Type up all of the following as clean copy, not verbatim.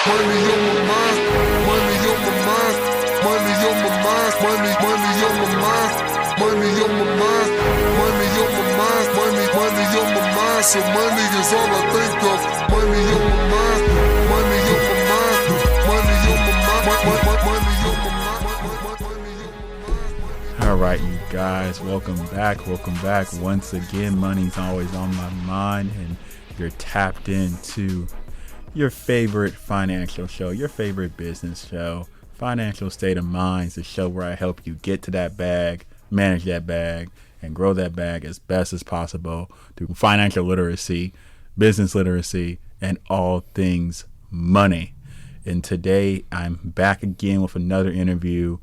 Money on my mind, money on my mind, money on my mind, money on my mind, money on my mind, money on my mind, money on my mind. So money is all I think of. Money on my mind, money on my mind, money on my mind, money on my mind. All right, you guys, welcome back. Once again, money's always on my mind, and you're tapped into your favorite financial show, your favorite business show, Financial State of Mind, the show where I help you get to that bag, manage that bag, and grow that bag as best as possible through financial literacy, business literacy, and all things money. And today I'm back again with another interview.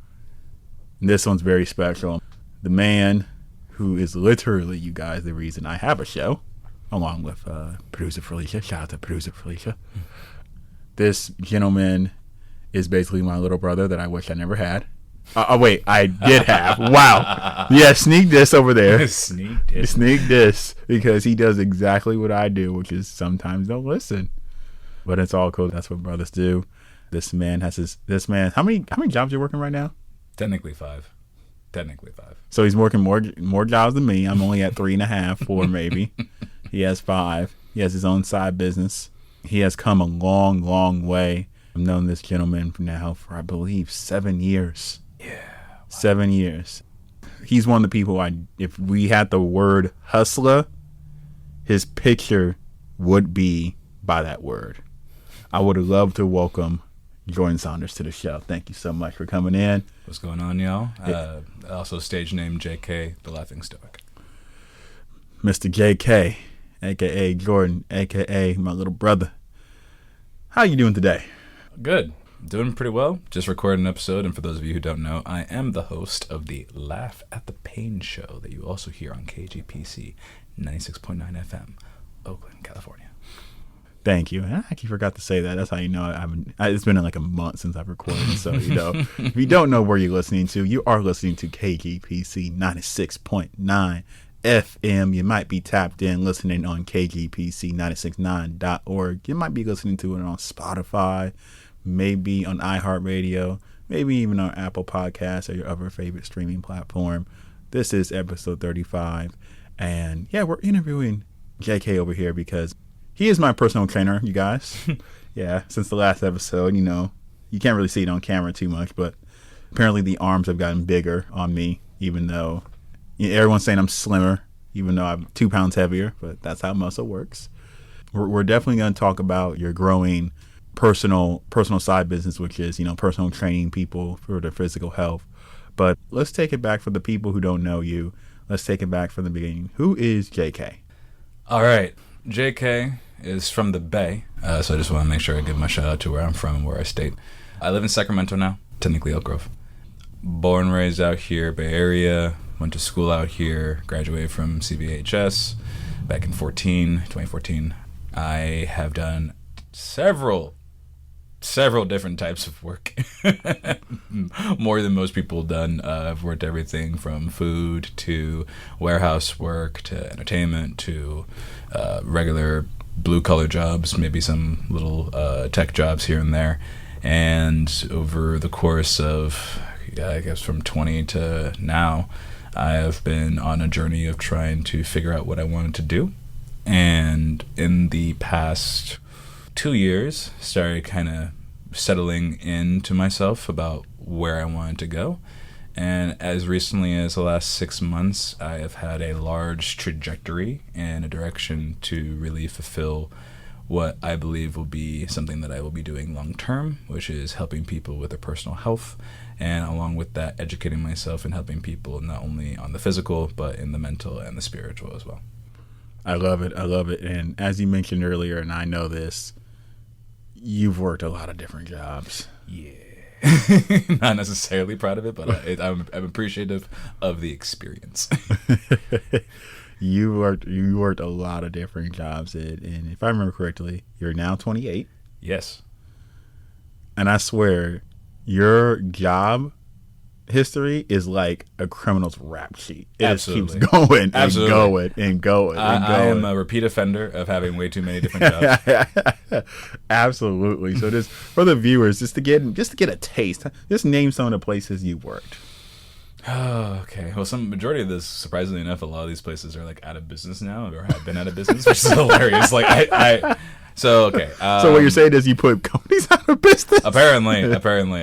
And this one's very special. The man who is literally, you guys, the reason I have a show, along with producer Felicia. Shout out to producer Felicia. This gentleman is basically my little brother that I wish I never had. Wait, I did have. Wow. Yeah, sneak this over there. Sneak this, because he does exactly what I do, which is sometimes don't listen. But it's all cool. That's what brothers do. This man, how many jobs are you working right now? Technically five. So he's working more jobs than me. I'm only at 3.5, 4 maybe. He has 5. He has his own side business. He has come a long, long way. I've known this gentleman now for, I believe, 7 years. Yeah. Wow. 7 years. He's one of the people if we had the word hustler, his picture would be by that word. I would have loved to welcome Jorden Saunders to the show. Thank you so much for coming in. What's going on, y'all? Also stage name JK, the Laughing Stoic. Mr. JK, a.k.a. Jorden, a.k.a. my little brother. How you doing today? Good. Doing pretty well. Just recorded an episode, and for those of you who don't know, I am the host of the Laugh at the Pain show that you also hear on KGPC 96.9 FM, Oakland, California. Thank you. I actually forgot to say that. That's how you know it's been like a month since I've recorded. So, if you don't know where you're listening to, you are listening to KGPC 96.9 FM. You might be tapped in listening on KGPC969.org. You might be listening to it on Spotify, maybe on iHeartRadio, maybe even on Apple Podcasts or your other favorite streaming platform. This is episode 35. And yeah, we're interviewing JK over here because he is my personal trainer, you guys. Yeah, since the last episode, you can't really see it on camera too much, but apparently the arms have gotten bigger on me, even though everyone's saying I'm slimmer, even though I'm 2 pounds heavier, but that's how muscle works. We're definitely going to talk about your growing personal side business, which is, personal training people for their physical health. But let's take it back for the people who don't know you. Let's take it back from the beginning. Who is JK? All right. JK is from the Bay, so I just want to make sure I give my shout out to where I'm from and where I stayed. I live in Sacramento now, technically Elk Grove. Born and raised out here, Bay Area, went to school out here, graduated from CBHS back in 2014. I have done several different types of work, more than most people have done. I've worked everything from food to warehouse work to entertainment to regular blue-collar jobs, maybe some little tech jobs here and there. And over the course of, I guess, from 20 to now, I have been on a journey of trying to figure out what I wanted to do. And in the past 2 years, started kind of settling into myself about where I wanted to go. And as recently as the last 6 months, I have had a large trajectory in a direction to really fulfill what I believe will be something that I will be doing long term, which is helping people with their personal health, and along with that, educating myself and helping people not only on the physical, but in the mental and the spiritual as well. I love it. And as you mentioned earlier, and I know this, you've worked a lot of different jobs. Yeah. Not necessarily proud of it, but I'm appreciative of the experience. You worked a lot of different jobs, and if I remember correctly, you're now 28. Yes. And I swear, your job history is like a criminal's rap sheet. It just keeps Absolutely. going and Absolutely. going and going and I going. am a repeat offender of having way too many different jobs. Absolutely. So just for the viewers, just to get a taste, just name some of the places you worked. Oh, okay. Well, some majority of this, surprisingly enough, a lot of these places are like out of business now, or have been out of business, which is hilarious. Like so okay. So what you're saying is you put companies out of business? Apparently,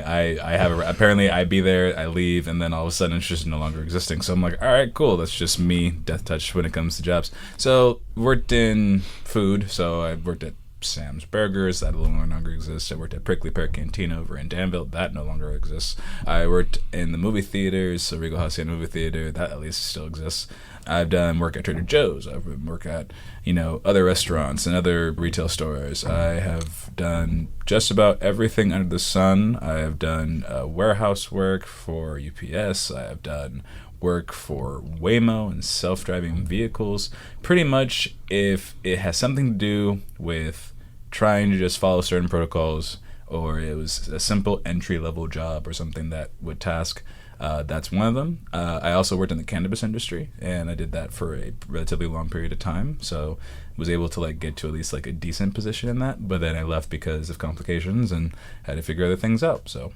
I be there, I leave, and then all of a sudden it's just no longer existing. So I'm like, all right, cool. That's just me, death touch when it comes to jobs. So worked in food. So I worked at Sam's Burgers, that no longer exists. I worked at Prickly Pear Cantina over in Danville, that no longer exists. I worked in the movie theaters, so Regal Hacienda Movie Theater, that at least still exists. I've done work at Trader Joe's. I've worked at, other restaurants and other retail stores. I have done just about everything under the sun. I have done warehouse work for UPS. I have done work for Waymo and self-driving vehicles. Pretty much if it has something to do with trying to just follow certain protocols, or it was a simple entry-level job or something that would task, that's one of them. I also worked in the cannabis industry, and I did that for a relatively long period of time, so was able to get to at least a decent position in that, but then I left because of complications and had to figure other things out, so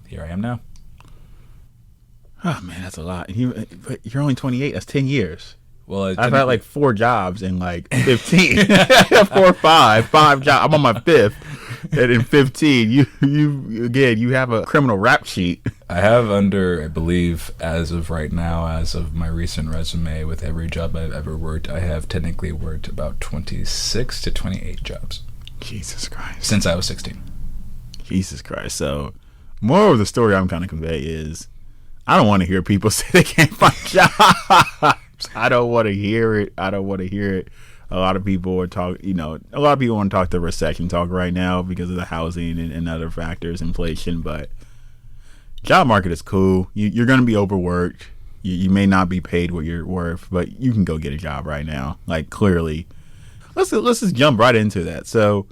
here I am now. Oh man, that's a lot. But you're only 28. That's 10 years. Well, I've had 4 jobs in 15. 4 or 5 jobs. I'm on my 5th, and in 15, you have a criminal rap sheet. I have under, I believe, as of right now, as of my recent resume, with every job I've ever worked, I have technically worked about 26 to 28 jobs. Jesus Christ. Since I was 16. Jesus Christ. So, more of the story I'm trying to convey is, I don't want to hear people say they can't find jobs. I don't want to hear it. A lot of people are talking, a lot of people want to talk the recession talk right now because of the housing and other factors, inflation, but job market is cool. You're going to be overworked. You may not be paid what you're worth, but you can go get a job right now. Clearly. Let's just jump right into that. So,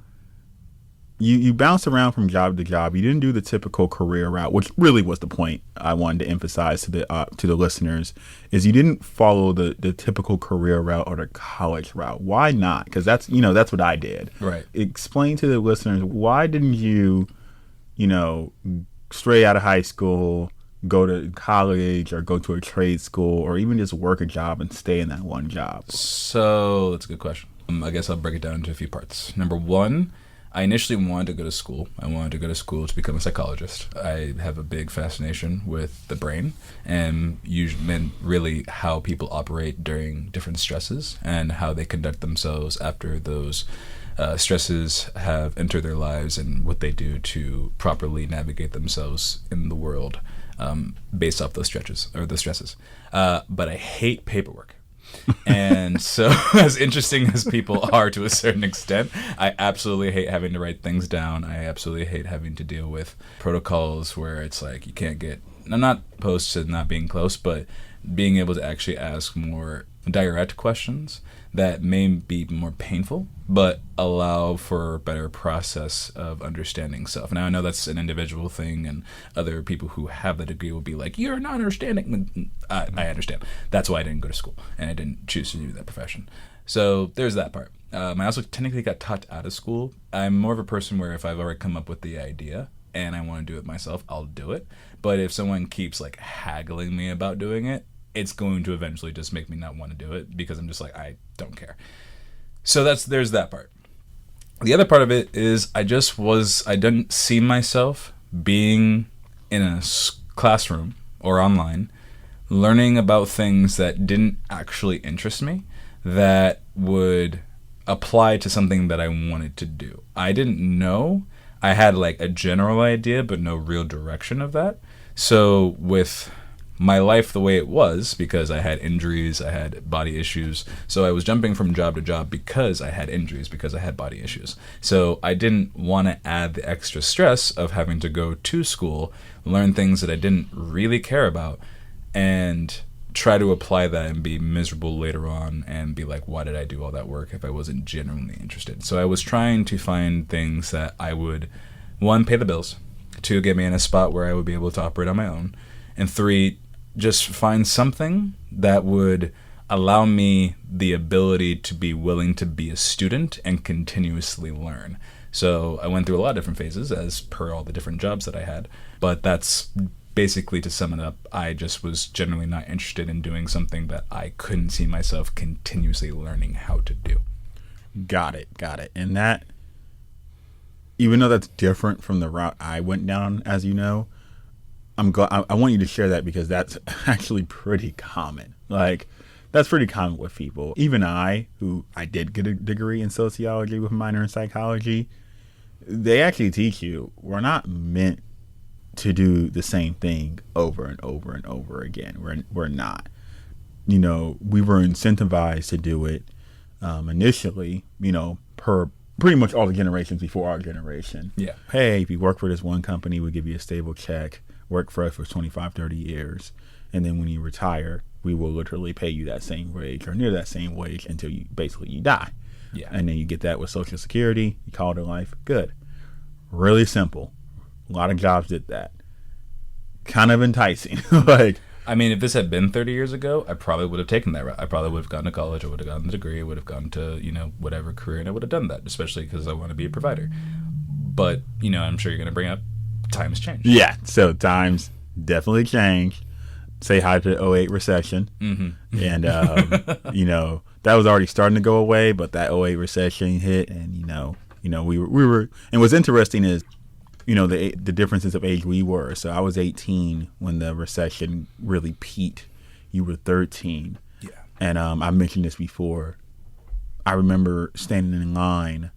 you bounced around from job to job. You didn't do the typical career route, which really was the point I wanted to emphasize to the listeners, is you didn't follow the typical career route or the college route. Why not? Because that's what I did. Right. Explain to the listeners, why didn't you, straight out of high school, go to college or go to a trade school or even just work a job and stay in that one job? So that's a good question. I guess I'll break it down into a few parts. Number one, I initially wanted to go to school. I wanted to go to school to become a psychologist. I have a big fascination with the brain and really how people operate during different stresses and how they conduct themselves after those stresses have entered their lives and what they do to properly navigate themselves in the world based off those stresses. But I hate paperwork. And so, as interesting as people are to a certain extent, I absolutely hate having to write things down. I absolutely hate having to deal with protocols where it's you can't get, I'm not opposed to not being close, but being able to actually ask more direct questions that may be more painful, but allow for a better process of understanding self. Now, I know that's an individual thing, and other people who have the degree will be like, you're not understanding. I understand. That's why I didn't go to school, and I didn't choose to do that profession. So there's that part. I also technically got taught out of school. I'm more of a person where if I've already come up with the idea and I want to do it myself, I'll do it. But if someone keeps haggling me about doing it, it's going to eventually just make me not want to do it because I'm just I don't care. So there's that part. The other part of it is I didn't see myself being in a classroom or online learning about things that didn't actually interest me that would apply to something that I wanted to do. I didn't know. I had a general idea but no real direction of that. So with my life the way it was, because I had injuries, I had body issues, so I was jumping from job to job because I had injuries, because I had body issues. So I didn't want to add the extra stress of having to go to school, learn things that I didn't really care about, and try to apply that and be miserable later on and be why did I do all that work if I wasn't genuinely interested? So I was trying to find things that I would, one, pay the bills, two, get me in a spot where I would be able to operate on my own, And 3, just find something that would allow me the ability to be willing to be a student and continuously learn. So I went through a lot of different phases as per all the different jobs that I had. But that's basically, to sum it up, I just was generally not interested in doing something that I couldn't see myself continuously learning how to do. Got it. And that, even though that's different from the route I went down, as you know, I'm glad. I want you to share that because that's actually pretty common. Like, that's pretty common with people. Even I did get a degree in sociology with a minor in psychology, they actually teach you we're not meant to do the same thing over and over and over again. We're not. We were incentivized to do it initially, per pretty much all the generations before our generation. Yeah. Hey, if you work for this one company, we'll give you a stable check, work for us for 25, 30 years. And then when you retire, we will literally pay you that same wage or near that same wage until you die. Yeah. And then you get that with Social Security. You call it a life. Good. Really simple. A lot of jobs did that. Kind of enticing. I mean, if this had been 30 years ago, I probably would have taken that route. I probably would have gone to college. I would have gotten the degree. I would have gone to, whatever career, and I would have done that, especially because I want to be a provider. But, I'm sure you're going to bring up times change. Yeah. So times definitely changed. Say hi to the 2008 recession. Mm-hmm. And, that was already starting to go away, but that 2008 recession hit, and, we were, and what's interesting is, the differences of age we were. So I was 18 when the recession really peaked. You were 13. Yeah. And I mentioned this before. I remember standing in line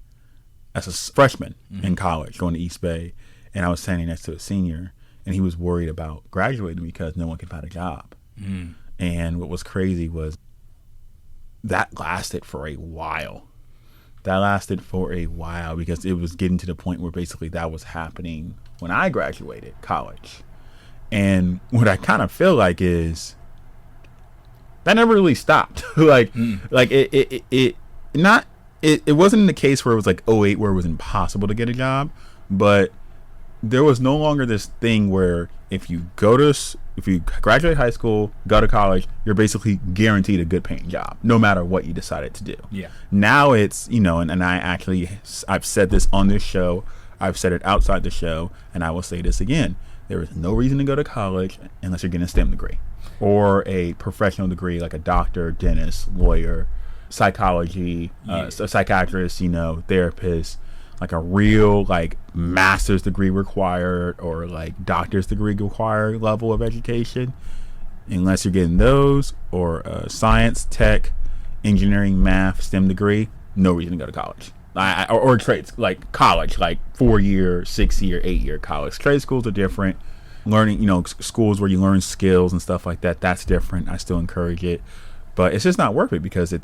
as a freshman in college going to East Bay, and I was standing next to a senior, and he was worried about graduating because no one could find a job. Mm. And what was crazy was that lasted for a while. Because it was getting to the point where basically that was happening when I graduated college. And what I kind of feel like is that never really stopped. It wasn't in the case where it was like 2008 where it was impossible to get a job, but there was no longer this thing where if you graduate high school, go to college, you're basically guaranteed a good paying job, no matter what you decided to do. Yeah. Now it's, and I've said this on this show, I've said it outside the show, and I will say this again. There is no reason to go to college unless you're getting a STEM degree or a professional degree like a doctor, dentist, lawyer, psychology, a psychiatrist, therapist, like a real master's degree required or doctor's degree required level of education. Unless you're getting those or science, tech, engineering, math, STEM degree, no reason to go to college. Or trades, college, 4-year, 6-year, 8-year college. Trade schools are different. Learning, schools where you learn skills and stuff like that, that's different. I still encourage it. But it's just not worth it because I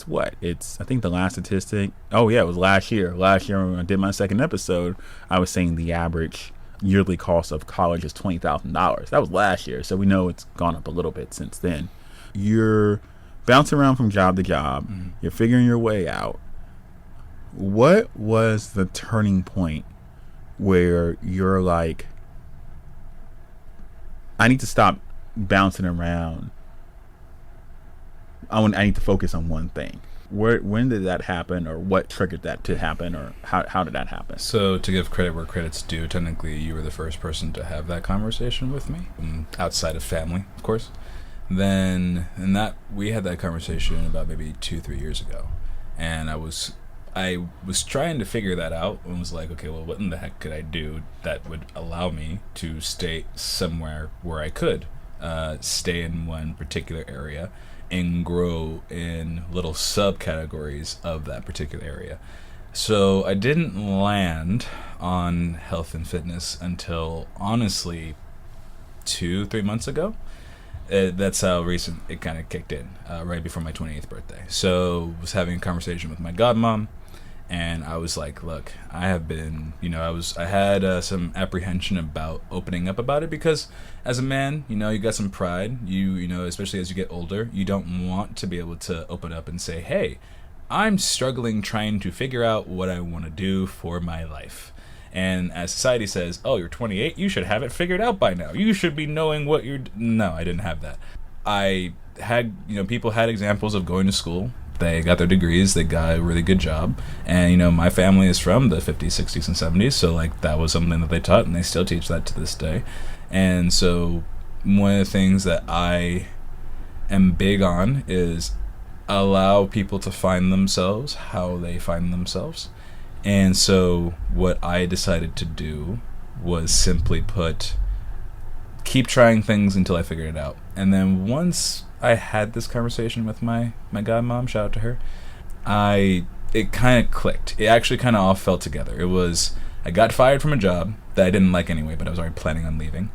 think the last statistic, it was last year. Last year when I did my second episode, I was saying the average yearly cost of college is $20,000. That was last year. So we know it's gone up a little bit since then. You're bouncing around from job to job. Mm-hmm. You're figuring your way out. What was the turning point where you're like, I need to stop bouncing around. I need to focus on one thing. When did that happen, or what triggered that to happen, or how did that happen? So to give credit where credit's due, technically you were the first person to have that conversation with me, outside of family, of course. Then, we had that conversation about maybe 2-3 years ago, and I was trying to figure that out and was like, okay, well, what in the heck could I do that would allow me to stay somewhere where I could stay in one particular area and grow in little subcategories of that particular area. So I didn't land on health and fitness until, honestly, 2-3 months ago. That's how recent it kind of kicked in, right before my 28th birthday. So I was having a conversation with my godmom, and I was like, look, I have been, I had some apprehension about opening up about it because as a man, you got some pride, especially as you get older, you don't want to be able to open up and say, hey, I'm struggling trying to figure out what I want to do for my life. And as society says, oh, you're 28, you should have it figured out by now. You should be knowing what you're... No, I didn't have that. I had, people had examples of going to school. They got their degrees, they got a really good job. And, my family is from the 50s, 60s, and 70s, so, that was something that they taught, and they still teach that to this day. And so one of the things that I am big on is allow people to find themselves how they find themselves. And so what I decided to do was simply keep trying things until I figured it out. And then once I had this conversation with my godmom, shout out to her, it kind of clicked. It actually kind of all fell together. It was, I got fired from a job that I didn't like anyway, but I was already planning on leaving.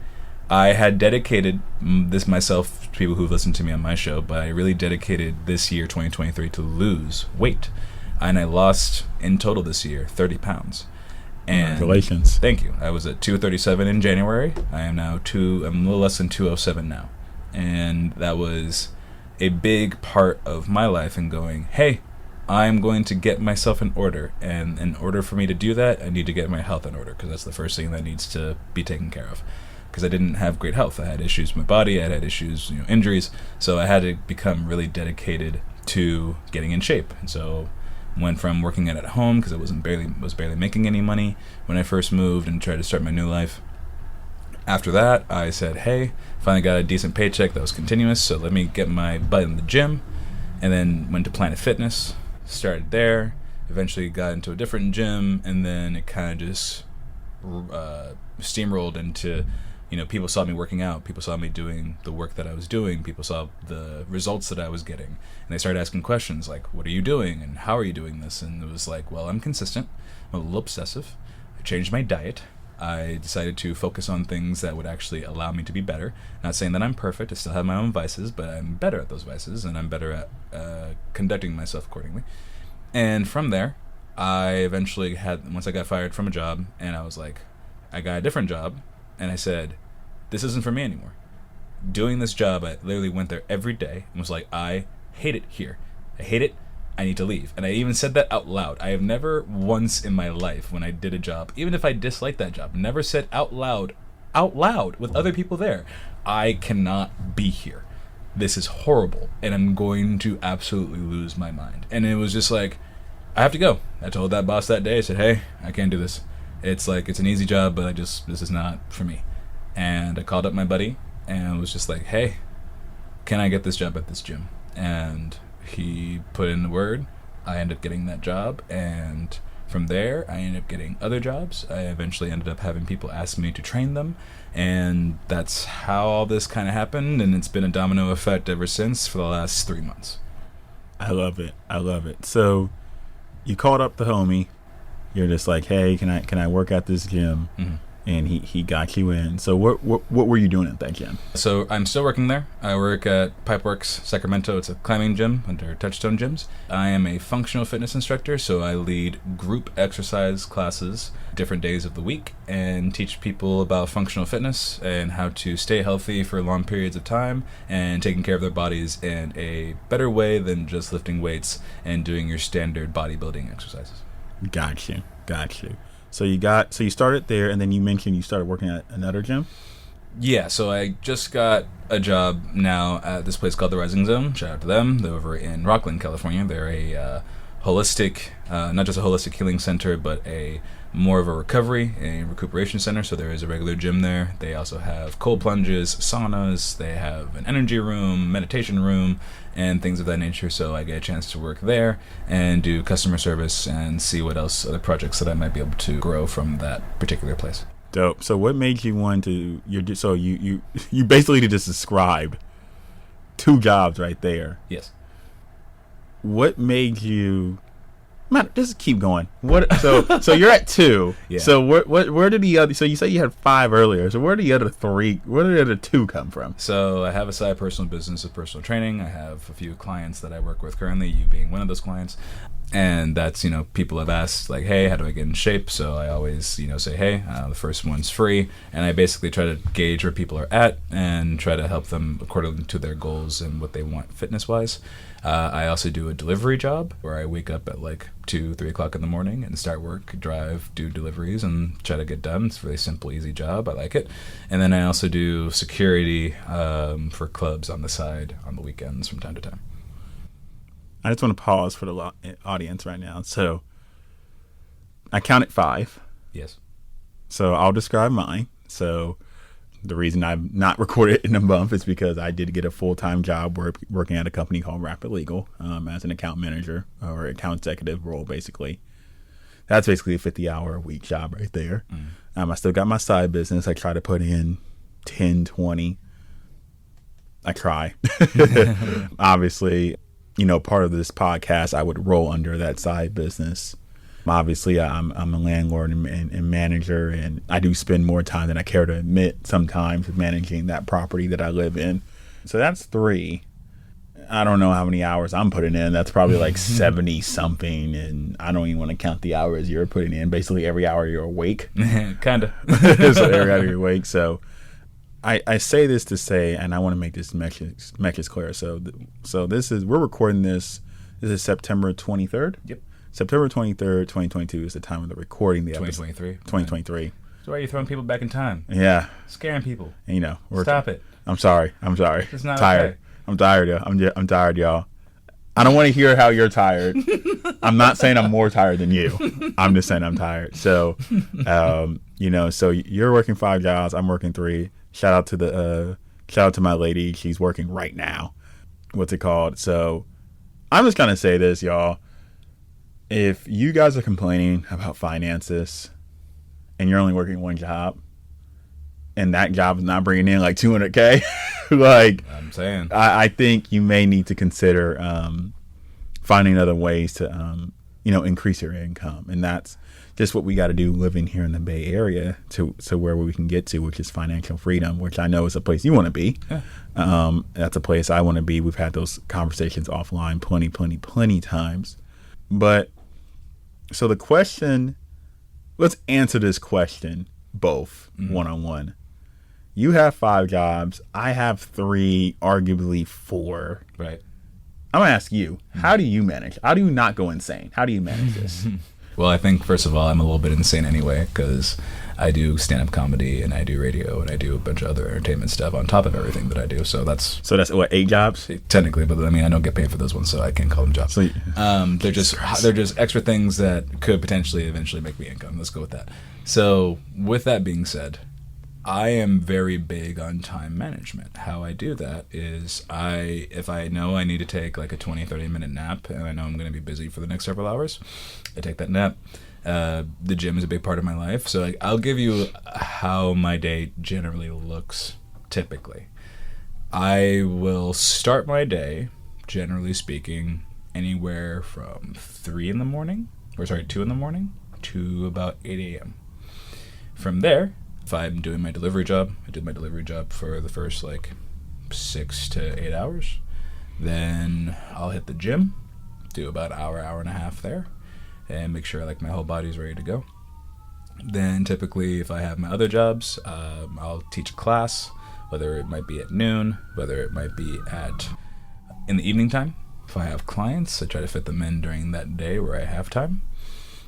I had dedicated this myself to people who've listened to me on my show, but I really dedicated this year, 2023, to lose weight. And I lost, in total this year, 30 pounds. And congratulations. Thank you. I was at 237 in January. I am now I'm a little less than 207 now. And that was a big part of my life in going, hey, I'm going to get myself in order. And in order for me to do that, I need to get my health in order, because that's the first thing that needs to be taken care of. Because I didn't have great health. I had issues with my body. I had issues, injuries. So I had to become really dedicated to getting in shape. And so went from working at home, because I was barely making any money when I first moved and tried to start my new life. After that, I said, hey, finally got a decent paycheck that was continuous, so let me get my butt in the gym. And then went to Planet Fitness, started there, eventually got into a different gym, and then it kind of just steamrolled into, people saw me working out, people saw me doing the work that I was doing, people saw the results that I was getting, and they started asking questions like, what are you doing, and how are you doing this? And it was like, well, I'm consistent, I'm a little obsessive, I changed my diet, I decided to focus on things that would actually allow me to be better. Not saying that I'm perfect, I still have my own vices, but I'm better at those vices, and I'm better at conducting myself accordingly. And from there, I eventually once I got fired from a job, and I was like, I got a different job, and I said, this isn't for me anymore. Doing this job, I literally went there every day and was like, I hate it here. I hate it. I need to leave. And I even said that out loud. I have never once in my life, when I did a job, even if I disliked that job, never said out loud with other people there, I cannot be here. This is horrible, and I'm going to absolutely lose my mind. And it was just like, I have to go. I told that boss that day, I said, hey, I can't do this. It's an easy job, but this is not for me. And I called up my buddy and was just like, hey, can I get this job at this gym? And he put in the word. I ended up getting that job, and from there I ended up getting other jobs. I eventually ended up having people ask me to train them, and that's how all this kind of happened, and it's been a domino effect ever since for the last 3 months. I love it. So you called up the homie. You're just like, hey, can I work at this gym? Mm-hmm. And he got you in. So what were you doing at that gym? So I'm still working there. I work at Pipeworks Sacramento. It's a climbing gym under Touchstone Gyms. I am a functional fitness instructor, so I lead group exercise classes different days of the week and teach people about functional fitness and how to stay healthy for long periods of time and taking care of their bodies in a better way than just lifting weights and doing your standard bodybuilding exercises. Got you. So you started there, and then you mentioned you started working at another gym? Yeah, so I just got a job now at this place called the Rising Zone. Shout out to them. They're over in Rockland, California. They're a holistic, not just a holistic healing center, but more of a recuperation center. So there is a regular gym there. They also have cold plunges, saunas. They have an energy room, meditation room, and things of that nature. So I get a chance to work there and do customer service and see what else other projects that I might be able to grow from that particular place. Dope. So what made you want to? You basically just described 2 jobs right there. Yes. What made you? Man, just keep going. What? So you're at 2. Yeah. So where did the other? So you said you had 5 earlier. So where did the other 3? Where did the other 2 come from? So I have a side personal business of personal training. I have a few clients that I work with currently. You being one of those clients. And that's, people have asked, like, hey, how do I get in shape? So I always, say, hey, the first one's free. And I basically try to gauge where people are at and try to help them according to their goals and what they want fitness-wise. I also do a delivery job where I wake up at like 2, 3 o'clock in the morning and start work, drive, do deliveries, and try to get done. It's a really simple, easy job. I like it. And then I also do security for clubs on the side on the weekends from time to time. I just want to pause for the audience right now. So I counted 5. Yes. So I'll describe mine. So the reason I've not recorded in a month is because I did get a full-time job working at a company called Rapid Legal as an account manager or account executive role, basically. That's basically a 50-hour-a-week job right there. I still got my side business. I try to put in 10, 20. I try. Obviously, part of this podcast, I would roll under that side business. Obviously, I'm a landlord and manager, and I do spend more time than I care to admit sometimes managing that property that I live in. So that's 3. I don't know how many hours I'm putting in. That's probably like 70 something, and I don't even want to count the hours you're putting in. Basically, every hour you're awake. Kind of. So every hour you're awake. So I say this to say, and I want to make this message clear. So we're recording this. This is September 23rd. Yep. September 23rd, 2022 is the time of the recording. The 2023. 2023. So why are you throwing people back in time? Yeah. Scaring people. And, Stop it. I'm sorry. It's not tired. Okay. I'm tired. I'm tired, y'all. I don't want to hear how you're tired. I'm not saying I'm more tired than you. I'm just saying I'm tired. So, so you're working 5 jobs. I'm working 3. Shout out to my lady. She's working right now. What's it called? So I'm just going to say this, y'all. If you guys are complaining about finances and you're only working 1 job and that job is not bringing in like $200K, like I'm saying, I think you may need to consider finding other ways to, increase your income. And that's just what we got to do living here in the Bay Area to where we can get to, which is financial freedom, which I know is a place you want to be. Yeah. That's a place I want to be. We've had those conversations offline plenty times. But so the question, let's answer this question both one-on-one. You have 5 jobs. I have 3, arguably 4. Right. I'm going to ask you, how do you manage? How do you not go insane? How do you manage this? Well, I think, first of all, I'm a little bit insane anyway because I do stand-up comedy and I do radio and I do a bunch of other entertainment stuff on top of everything that I do. So that's what, 8 jobs? Technically, but I mean, I don't get paid for those ones, so I can't call them jobs. So, they're just extra things that could potentially eventually make me income. Let's go with that. So with that being said, I am very big on time management. How I do that is if I know I need to take like a 20-30 minute nap and I know I'm going to be busy for the next several hours, I take that nap. The gym is a big part of my life. So I'll give you how my day generally looks typically. I will start my day, generally speaking, anywhere from 2 in the morning to about 8 a.m. From there, if I'm doing my delivery job, I did my delivery job for the first 6 to 8 hours. Then I'll hit the gym, do about an hour and a half there, and make sure my whole body's ready to go. Then typically if I have my other jobs, I'll teach a class, whether it might be at noon, whether it might be in the evening time. If I have clients, I try to fit them in during that day where I have time.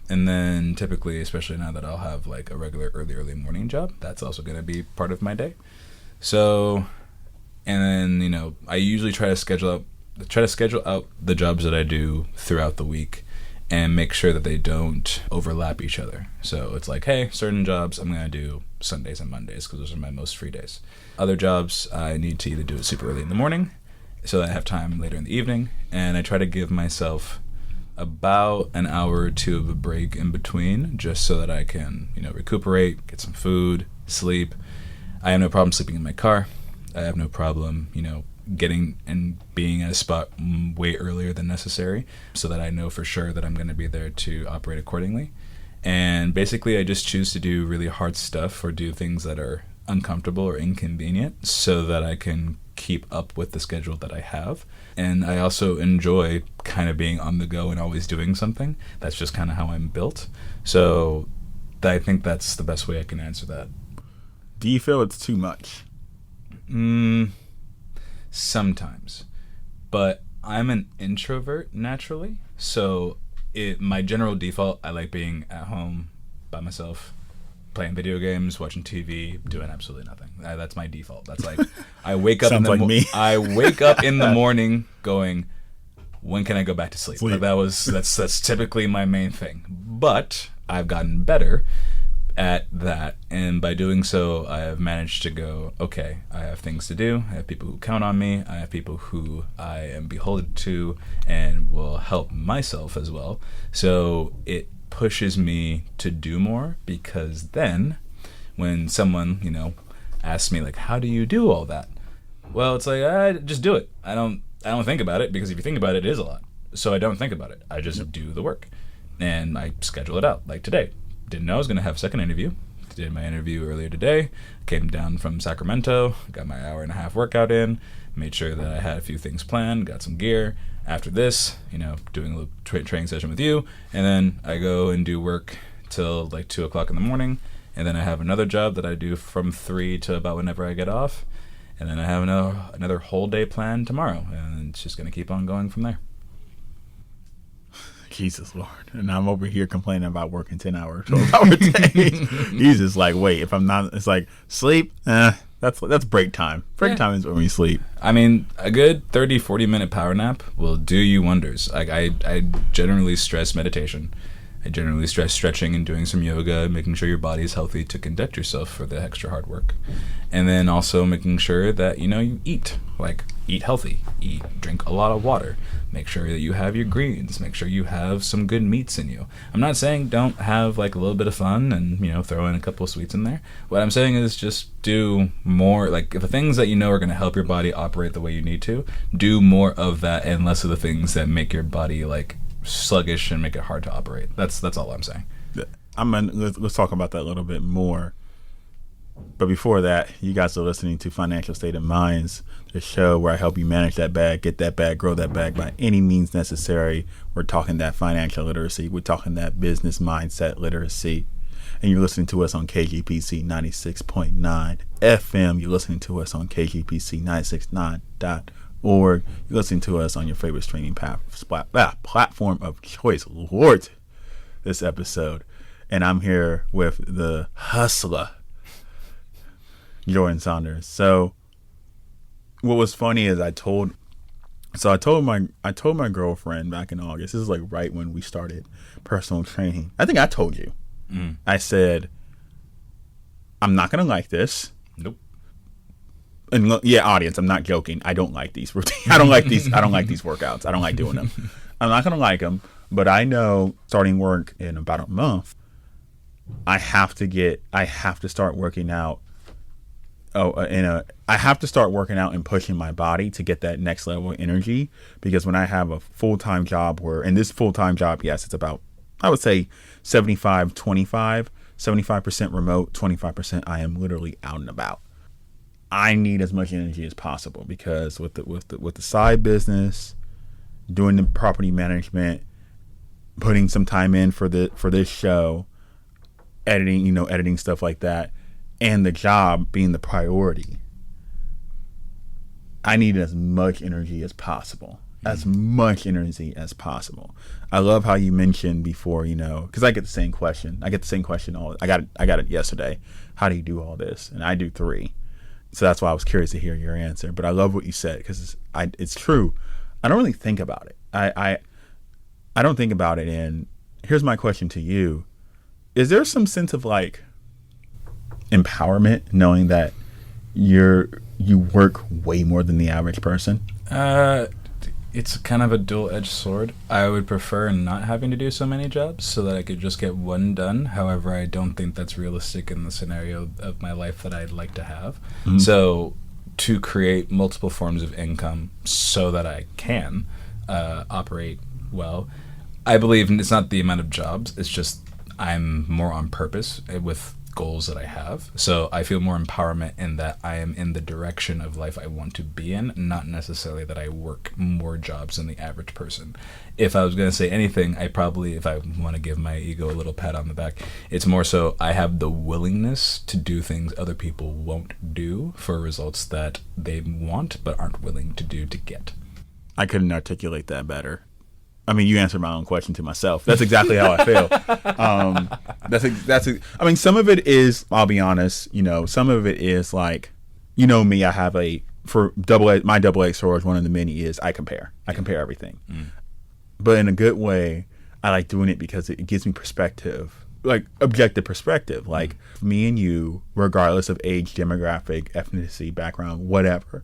And then typically, especially now that I'll have a regular early morning job, that's also going to be part of my day. So, and then, I usually try to schedule out the jobs that I do throughout the week and make sure that they don't overlap each other. So it's hey, certain jobs I'm going to do Sundays and Mondays because those are my most free days. Other jobs I need to either do it super early in the morning so that I have time later in the evening. And I try to give myself about an hour or 2 of a break in between just so that I can, recuperate, get some food, sleep. I have no problem sleeping in my car. I have no problem, getting and being at a spot way earlier than necessary so that I know for sure that I'm going to be there to operate accordingly. And basically I just choose to do really hard stuff or do things that are uncomfortable or inconvenient so that I can keep up with the schedule that I have. And I also enjoy kind of being on the go and always doing something. That's just kind of how I'm built. So I think that's the best way I can answer that. Do you feel it's too much? Sometimes. But I'm an introvert naturally. So my general default, I like being at home by myself, playing video games, watching TV, doing absolutely nothing. That's my default. That's like I wake up. Sounds like me. I wake up in the morning going, when can I go back to sleep? Like that's typically my main thing. But I've gotten better at that, and by doing so, I have managed to go, okay, I have things to do. I have people who count on me. I have people who I am beholden to and will help myself as well. So it pushes me to do more, because then when someone, asks me like, how do you do all that? Well, it's like, I just do it. I don't think about it, because if you think about it, it is a lot. So I don't think about it. I just do the work, and I schedule it out. Like today, didn't know I was going to have a second interview. Did my interview earlier today. Came down from Sacramento, got my hour-and-a-half workout in, made sure that I had a few things planned, got some gear. After this, doing a little training session with you, and then I go and do work till like 2 o'clock in the morning, and then I have another job that I do from 3 to about whenever I get off, and then I have another whole day planned tomorrow, and it's just going to keep on going from there. Jesus Lord. And I'm over here complaining about working 10 hour, 12 hour days. He's just like, wait, if I'm not, it's like sleep, that's break time. Break time is when we sleep. I mean, a good 30-40 minute power nap will do you wonders. Like I generally stress meditation. I generally stress stretching and doing some yoga, making sure your body is healthy to conduct yourself for the extra hard work. And then also making sure that, you eat. Like, eat healthy. Drink a lot of water. Make sure that you have your greens. Make sure you have some good meats in you. I'm not saying don't have, like, a little bit of fun and, throw in a couple of sweets in there. What I'm saying is just do more. Like, if the things that are going to help your body operate the way you need to, do more of that and less of the things that make your body, like, sluggish and make it hard to operate. That's all I'm saying. Let's talk about that a little bit more. But before that, you guys are listening to Financial State of Minds, the show where I help you manage that bag, get that bag, grow that bag by any means necessary. We're talking that financial literacy. We're talking that business mindset literacy. And you're listening to us on KGPC 96.9 FM. You're listening to us on KGPC969.org. You're listening to us on your favorite streaming platform of choice. Lord, this episode. And I'm here with the hustler, Jorden Saunders. So what was funny is I told my girlfriend back in August. This is like right when we started personal training. I think I told you. I said, I'm not gonna like this. Nope. And audience, I'm not joking. I don't like these routines. I don't like these workouts. I don't like doing them. I'm not gonna like them. But I know starting work in about a month, I have to start working out. I have to start working out and pushing my body to get that next level of energy, because when I have a full-time job and this full-time job, yes, it's about, I would say 75-25, 75% remote, 25% I am literally out and about. I need as much energy as possible, because with the side business, doing the property management, putting some time in for this show, editing stuff like that, and the job being the priority, I need as much energy as possible. As much energy as possible. I love how you mentioned before, because I get the same question. I got it yesterday. How do you do all this? And I do 3. So that's why I was curious to hear your answer. But I love what you said, because it's true. I don't really think about it. I don't think about it. And here's my question to you. Is there some sense of like empowerment knowing that you work way more than the average person? It's kind of a dual-edged sword. I would prefer not having to do so many jobs so that I could just get one done. However, I don't think that's realistic in the scenario of my life that I'd like to have. Mm-hmm. So to create multiple forms of income so that I can operate well, I believe it's not the amount of jobs. It's just I'm more on purpose with goals that I have. So I feel more empowerment in that I am in the direction of life I want to be in, not necessarily that I work more jobs than the average person. If I was going to say anything, I probably, if I want to give my ego a little pat on the back, it's more so I have the willingness to do things other people won't do for results that they want but aren't willing to do to get. I couldn't articulate that better. I mean, you answered my own question to myself. That's exactly how I feel. I mean, some of it is, I'll be honest, some of it is like, me, I have my double-edged sword, one of the many is I compare everything. But in a good way, I like doing it because it gives me perspective, like objective perspective. Like me and you, regardless of age, demographic, ethnicity, background, whatever,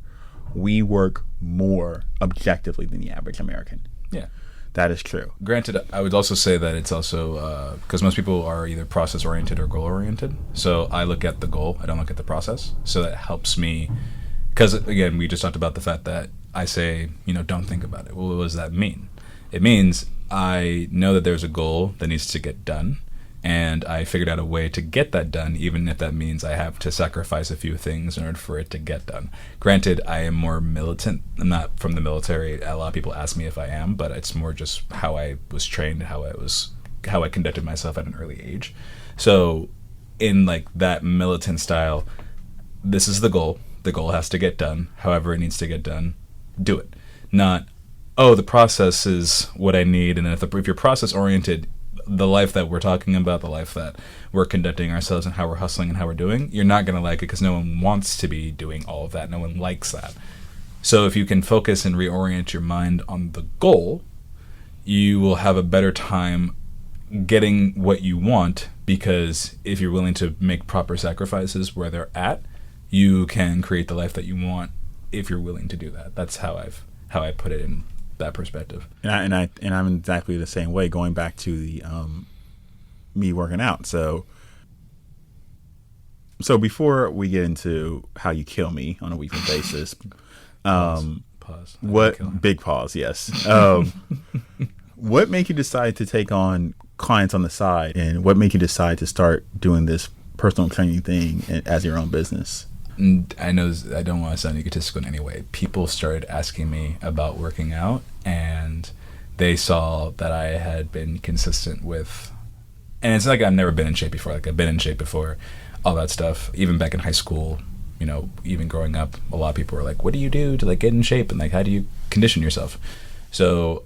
we work more objectively than the average American. Yeah. That is true. Granted, I would also say that it's also because most people are either process-oriented or goal-oriented. So I look at the goal. I don't look at the process. So that helps me. Because, again, we just talked about the fact that I say, don't think about it. Well, what does that mean? It means I know that there's a goal that needs to get done. And I figured out a way to get that done, even if that means I have to sacrifice a few things in order for it to get done. Granted, I am more militant. I'm not from the military. A lot of people ask me if I am, but it's more just how I was trained, how I conducted myself at an early age. So in like that militant style, this is the goal. The goal has to get done. However it needs to get done, do it. Not, the process is what I need. And if you're process oriented, the life that we're talking about, the life that we're conducting ourselves and how we're hustling and how we're doing, you're not going to like it because no one wants to be doing all of that. No one likes that. So if you can focus and reorient your mind on the goal, you will have a better time getting what you want, because if you're willing to make proper sacrifices where they're at, you can create the life that you want if you're willing to do that. That's how I put it in that perspective. And I'm exactly the same way, going back to the me working out. So before we get into how you kill me on a weekly basis, pause. What big pause, yes. What made you decide to take on clients on the side, and what made you decide to start doing this personal training thing as your own business? I know I don't want to sound egotistical in any way. People started asking me about working out, and they saw that I had been consistent with, and it's like I've never been in shape before. Like I've been in shape before, all that stuff. Even back in high school, even growing up, a lot of people were like, "What do you do to like get in shape? And like, how do you condition yourself?" So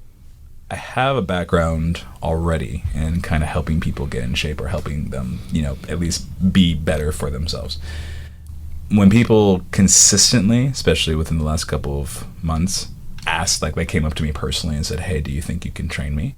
I have a background already in kind of helping people get in shape, or helping them, at least be better for themselves. When people consistently, especially within the last couple of months, asked, like they came up to me personally and said, "Hey, do you think you can train me?"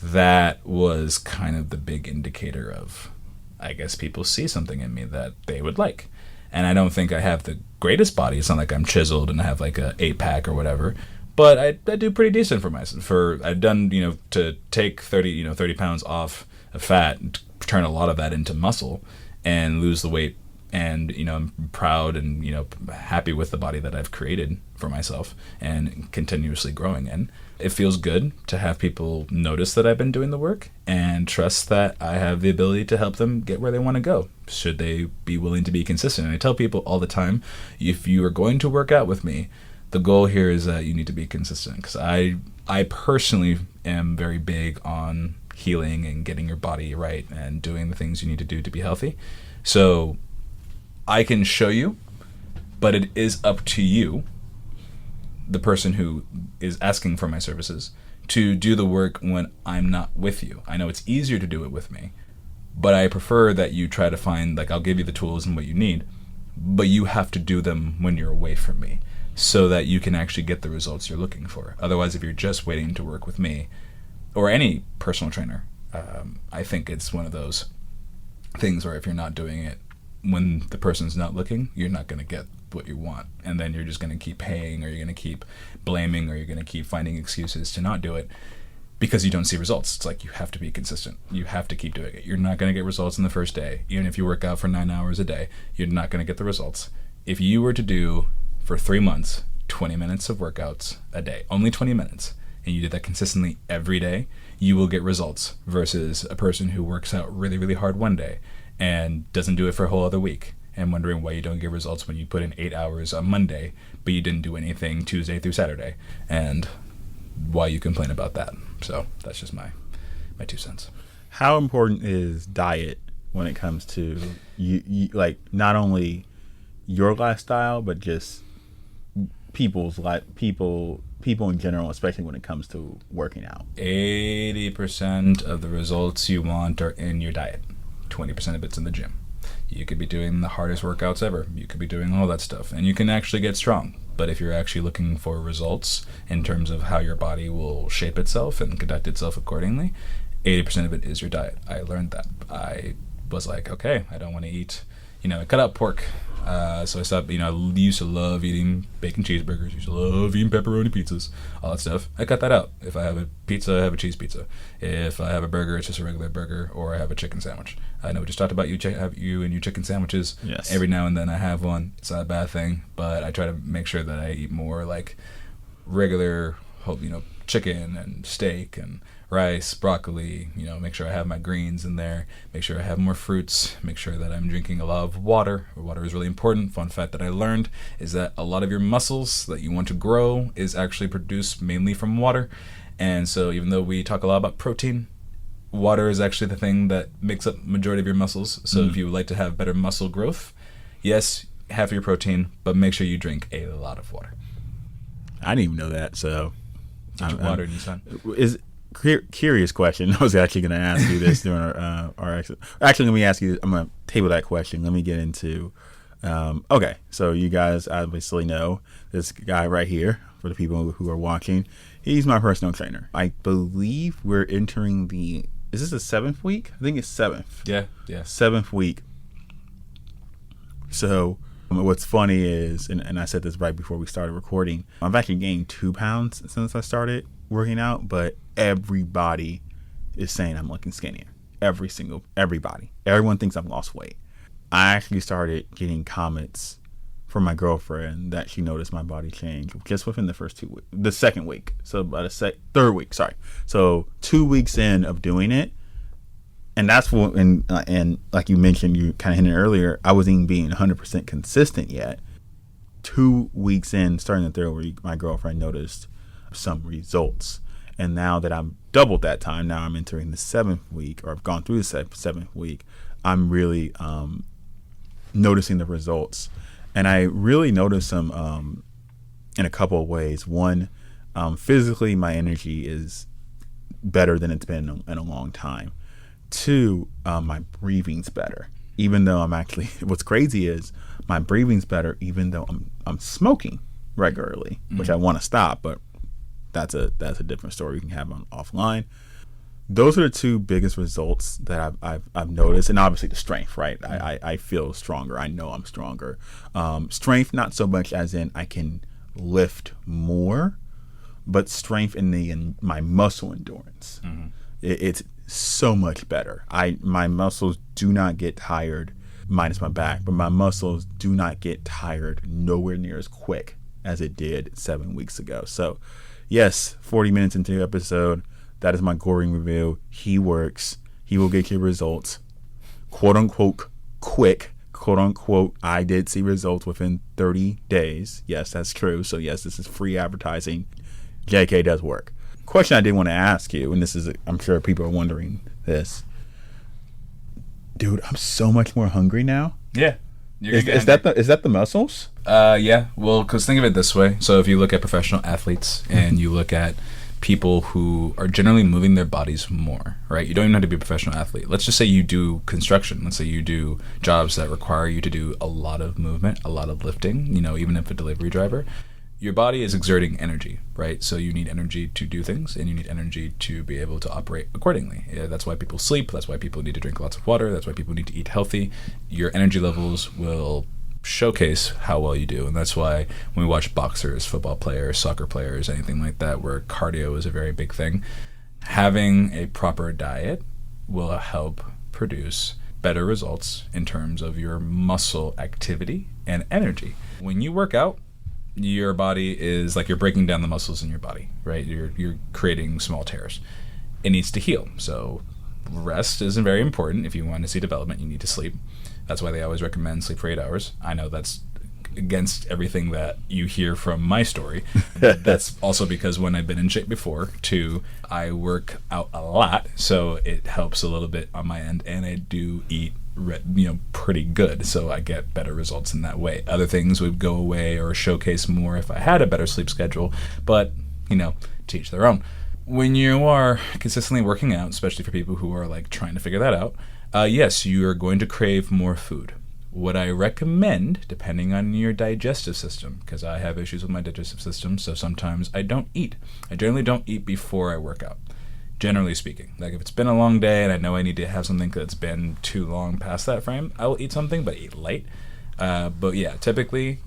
That was kind of the big indicator of, I guess, people see something in me that they would like. And I don't think I have the greatest body. It's not like I'm chiseled and I have like a 8-pack or whatever, but I do pretty decent for myself. I've done, to take 30 pounds off of fat, and turn a lot of that into muscle and lose the weight. And, I'm proud and, happy with the body that I've created for myself and continuously growing in. It feels good to have people notice that I've been doing the work and trust that I have the ability to help them get where they want to go, should they be willing to be consistent. And I tell people all the time, if you are going to work out with me, the goal here is that you need to be consistent, because I personally am very big on healing and getting your body right and doing the things you need to do to be healthy. So I can show you, but it is up to you, the person who is asking for my services, to do the work when I'm not with you. I know it's easier to do it with me, but I prefer that you try to find, like, I'll give you the tools and what you need, but you have to do them when you're away from me, so that you can actually get the results you're looking for. Otherwise, if you're just waiting to work with me or any personal trainer, I think it's one of those things where if you're not doing it when the person's not looking, you're not going to get what you want. And then you're just going to keep paying, or you're going to keep blaming, or you're going to keep finding excuses to not do it because you don't see results. It's like, you have to be consistent. You have to keep doing it. You're not going to get results in the first day. Even if you work out for 9 hours a day, you're not going to get the results. If you were to do for 3 months, 20 minutes of workouts a day, only 20 minutes, and you did that consistently every day, you will get results, versus a person who works out really, really hard one day and doesn't do it for a whole other week, and wondering why you don't get results when you put in 8 hours on Monday, but you didn't do anything Tuesday through Saturday, and why you complain about that. So that's just my 2 cents. How important is diet when it comes to you like not only your lifestyle, but just people in general, especially when it comes to working out? 80% of the results you want are in your diet. 20% of it's in the gym. You could be doing the hardest workouts ever. You could be doing all that stuff, and you can actually get strong. But if you're actually looking for results in terms of how your body will shape itself and conduct itself accordingly, 80% of it is your diet. I learned that. I was like, okay, I don't want to eat, I cut out pork. So I stopped, I used to love eating bacon cheeseburgers, used to love eating pepperoni pizzas, all that stuff. I cut that out. If I have a pizza, I have a cheese pizza. If I have a burger, it's just a regular burger, or I have a chicken sandwich. I know we just talked about you and your chicken sandwiches. Yes. Every now and then I have one. It's not a bad thing, but I try to make sure that I eat more like regular, chicken and steak and rice, broccoli, make sure I have my greens in there, make sure I have more fruits, make sure that I'm drinking a lot of water. Water is really important. Fun fact that I learned is that a lot of your muscles that you want to grow is actually produced mainly from water. And so even though we talk a lot about protein, water is actually the thing that makes up majority of your muscles. So if you would like to have better muscle growth, yes, have your protein, but make sure you drink a lot of water. I didn't even know that, so Water in your son. Is curious question. I was actually going to ask you this during our exit. Actually, let me ask you. I'm going to table that question. Let me get into. Okay, so you guys obviously know this guy right here. For the people who are watching, he's my personal trainer. I believe we're entering the. Is this the 7th week? I think it's 7th. Yeah. 7th week. So what's funny is, and I said this right before we started recording, I've actually gained 2 pounds since I started working out, but everybody is saying I'm looking skinnier. Everybody. Everyone thinks I've lost weight. I actually started getting comments from my girlfriend that she noticed my body change just within the first 2 weeks, the second week. So about the third week, sorry. So 2 weeks in of doing it, and that's what, and like you mentioned, you kind of hinted earlier, I wasn't even being 100% consistent yet. 2 weeks in, starting the third week, my girlfriend noticed some results. And now that I'm doubled that time, now I'm entering the 7th week, or I've gone through the 7th week, I'm really noticing the results. And I really notice them in a couple of ways. One, physically, my energy is better than it's been in a long time. 2, my breathing's better. Even though I'm actually, what's crazy is my breathing's better even though I'm smoking regularly, which I want to stop, but that's a different story we can have on offline. Those are the 2 biggest results that I've noticed, and obviously the strength, right? I feel stronger. I know I'm stronger. Strength, not so much as in I can lift more, but strength in my muscle endurance. Mm-hmm. It's so much better. My muscles do not get tired, minus my back, but my muscles do not get tired nowhere near as quick as it did 7 weeks ago. So, yes, 40 minutes into the episode. That is my Goring review. He works. He will get you results. Quote unquote quick. Quote unquote, I did see results within 30 days. Yes, that's true. So yes, this is free advertising. JK does work. Question I did want to ask you, and this is, I'm sure people are wondering this. Dude, I'm so much more hungry now. Yeah. Is that the muscles? Yeah. Well, because think of it this way. So if you look at professional athletes and you look at people who are generally moving their bodies more, right? You don't even have to be a professional athlete. Let's just say you do construction. Let's say you do jobs that require you to do a lot of movement, a lot of lifting, even if a delivery driver. Your body is exerting energy, right? So you need energy to do things, and you need energy to be able to operate accordingly. Yeah, that's why people sleep. That's why people need to drink lots of water. That's why people need to eat healthy. Your energy levels will showcase how well you do, and that's why when we watch boxers, football players, soccer players, anything like that, where cardio is a very big thing, having a proper diet will help produce better results in terms of your muscle activity and energy. When you work out, your body is like you're breaking down the muscles in your body, right? You're creating small tears. It needs to heal. So rest is very important. If you want to see development, you need to sleep. That's why they always recommend sleep for 8 hours. I know that's against everything that you hear from my story. That's also because when I've been in shape before, too, I work out a lot, so it helps a little bit on my end, and I do eat pretty good, so I get better results in that way. Other things would go away or showcase more if I had a better sleep schedule, but to each their own. When you are consistently working out, especially for people who are like trying to figure that out, yes, you are going to crave more food. What I recommend, depending on your digestive system, because I have issues with my digestive system, so sometimes I don't eat. I generally don't eat before I work out, generally speaking. Like if it's been a long day and I know I need to have something that's been too long past that frame, I will eat something, but eat light. But yeah, typically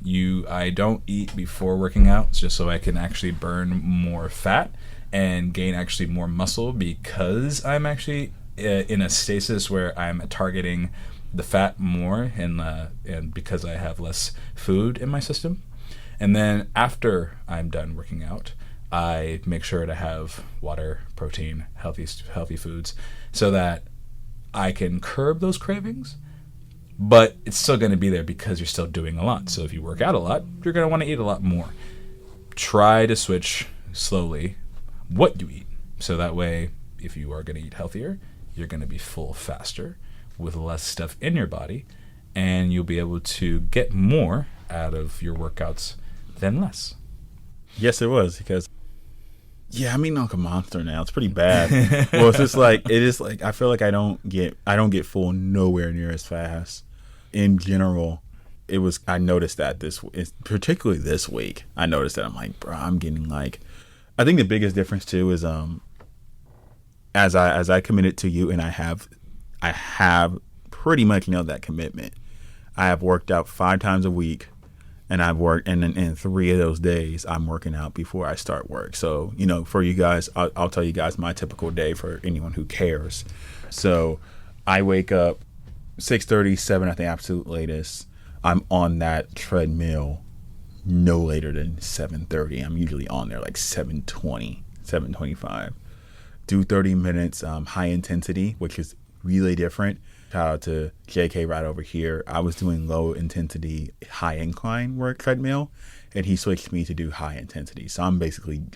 I don't eat before working out, just so I can actually burn more fat and gain actually more muscle, because I'm actually in a stasis where I'm targeting the fat more, and because I have less food in my system. And then after I'm done working out, I make sure to have water, protein, healthy foods, so that I can curb those cravings. But it's still going to be there because you're still doing a lot. So if you work out a lot, you're going to want to eat a lot more. Try to switch slowly what you eat, so that way if you are going to eat healthier, you're going to be full faster with less stuff in your body, and you'll be able to get more out of your workouts than less. Yes, it was, because I'm eating like a monster now. It's pretty bad. Well, it is like I feel like I don't get full nowhere near as fast. In general, I noticed that particularly this week, I noticed that I'm like, bro, I'm getting like, I think the biggest difference too is as I committed to you, and I have pretty much nailed that commitment. I have worked out 5 times a week, and I've worked, and in 3 of those days, I'm working out before I start work. So, for you guys, I'll tell you guys my typical day for anyone who cares. So I wake up 6:30, 7 at the absolute latest. I'm on that treadmill no later than 7:30. I'm usually on there like 7:20, 7:25. Do 30 minutes high intensity, which is really different. Shout out to JK right over here. I was doing low intensity, high incline work treadmill, and he switched me to do high intensity. So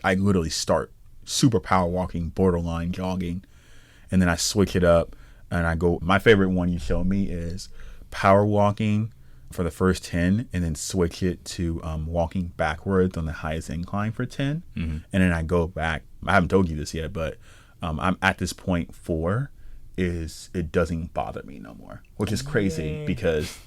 I literally start super power walking, borderline jogging, and then I switch it up and I go. My favorite one you showed me is power walking for the first 10, and then switch it to walking backwards on the highest incline for 10. Mm-hmm. And then I go back. I haven't told you this yet, but I'm at this point 4. It doesn't bother me no more, which is crazy because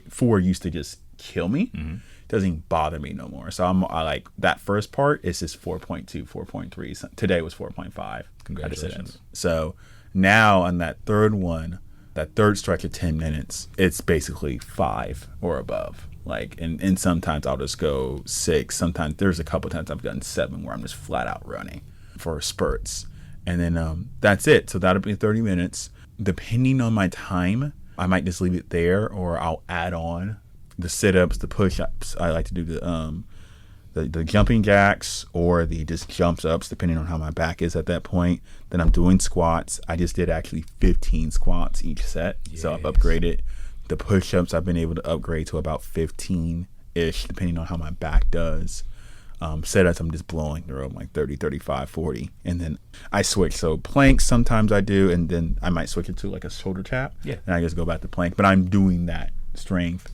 4 used to just kill me. Mm-hmm. It doesn't bother me no more. So I like that first part is just 4.2, 4.3. So today was 4.5. Congratulations. So now on that third one, that third stretch of 10 minutes, it's basically 5 or above. Like, and sometimes I'll just go 6. Sometimes there's a couple times I've done 7 where I'm just flat out running for spurts. And then that's it. So that'll be 30 minutes. Depending on my time, I might just leave it there, or I'll add on the sit-ups, the push-ups. I like to do the jumping jacks or the just jumps ups, depending on how my back is at that point. Then I'm doing squats. I just did actually 15 squats each set. Yes. So I've upgraded. The push-ups I've been able to upgrade to about 15-ish, depending on how my back does. Sit-ups, I'm just blowing through them like 30, 35, 40. And then I switch. So planks sometimes I do, and then I might switch it to like a shoulder tap. Yeah. And I just go back to plank. But I'm doing that strength.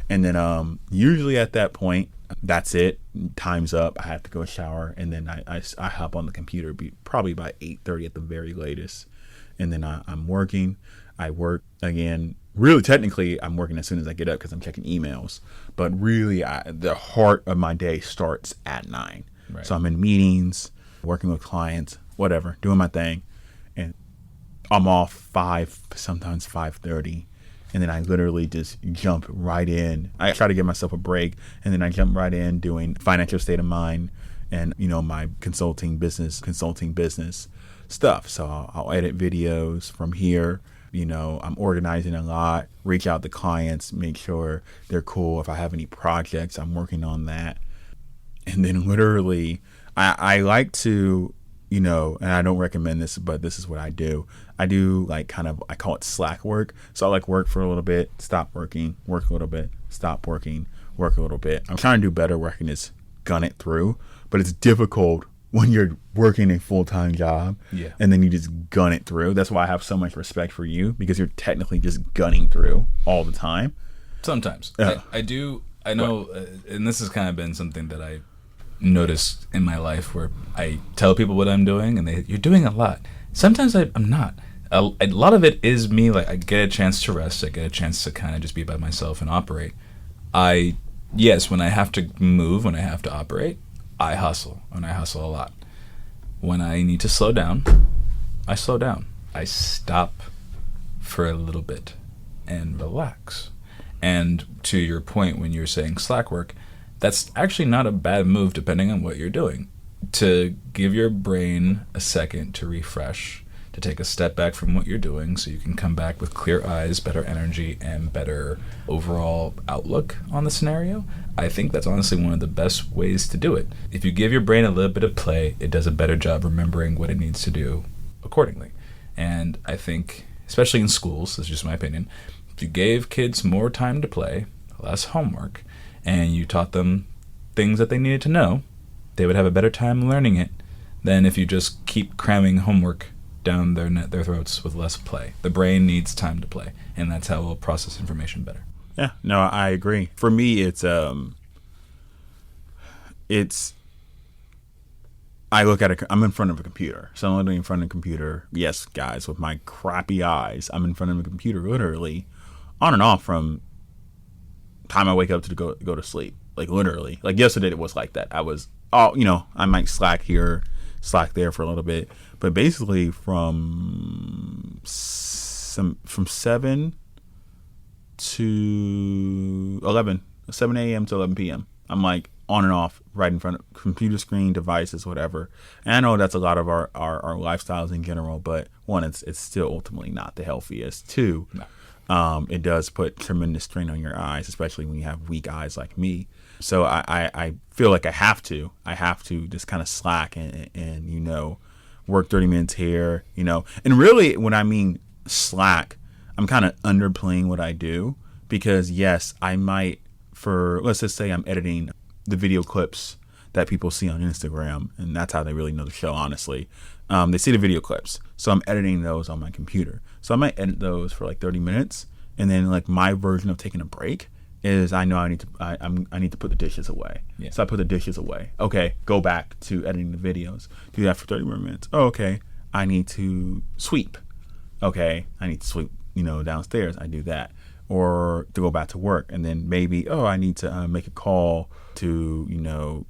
And then usually at that point, that's it. Time's up. I have to go shower. And then I hop on the computer probably by 8:30 at the very latest. And then I'm working. I work again. Really, technically, I'm working as soon as I get up because I'm checking emails. But really, the heart of my day starts at 9. Right. So I'm in meetings, working with clients, whatever, doing my thing. And I'm off 5, sometimes 5:30. And then I literally just jump right in. I try to give myself a break. And then I jump right in doing financial state of mind and, my consulting business stuff. So I'll edit videos from here. I'm organizing a lot, reach out to clients, make sure they're cool. If I have any projects, I'm working on that. And then literally, I like to you know, and I don't recommend this, but this is what I do. I do like kind of, I call it slack work. So I like work for a little bit, stop working, work a little bit, stop working, work a little bit. I'm trying to do better where I can just gun it through, but it's difficult when you're working a full-time job and then you just gun it through. That's why I have so much respect for you, because you're technically just gunning through all the time. Sometimes. I know, and this has kind of been something that I noticed in my life where I tell people what I'm doing and you're doing a lot. Sometimes I'm not. A lot of it is me, like I get a chance to rest, I get a chance to kind of just be by myself and operate. Yes, when I have to move, when I have to operate, I hustle, and I hustle a lot. When I need to slow down, I slow down. I stop for a little bit and relax. And to your point when you're saying slack work, that's actually not a bad move depending on what you're doing. To give your brain a second to refresh, to take a step back from what you're doing so you can come back with clear eyes, better energy, and better overall outlook on the scenario. I think that's honestly one of the best ways to do it. If you give your brain a little bit of play, it does a better job remembering what it needs to do accordingly. And I think, especially in schools, this is just my opinion, if you gave kids more time to play, less homework, and you taught them things that they needed to know, they would have a better time learning it than if you just keep cramming homework down their throats with less play. The brain needs time to play, and that's how we'll process information better. Yeah, no, I agree. For me, I look at I'm in front of a computer. So I'm literally in front of a computer. Yes, guys, with my crappy eyes, I'm in front of a computer literally on and off from time I wake up to go to sleep. Like literally. Like yesterday it was like that. I was, I might slack here, slack there for a little bit. But basically from 7 to 11, 7 a.m. to 11 p.m. I'm like on and off right in front of computer screen, devices, whatever. And I know that's a lot of our lifestyles in general, but one, it's still ultimately not the healthiest. Two, it does put tremendous strain on your eyes, especially when you have weak eyes like me. So I feel like I have to just kind of slack and work 30 minutes here, and really when I mean slack, I'm kind of underplaying what I do, because yes, I might, let's just say I'm editing the video clips that people see on Instagram, and that's how they really know the show, honestly. They see the video clips, so I'm editing those on my computer. So I might edit those for like 30 minutes, and then like my version of taking a break is I know I need to put the dishes away. Yeah. So I put the dishes away. Okay, go back to editing the videos. Do that for 30 more minutes. Oh, okay, I need to sweep. Okay, I need to sweep, downstairs. I do that. Or to go back to work, and then maybe, I need to make a call to,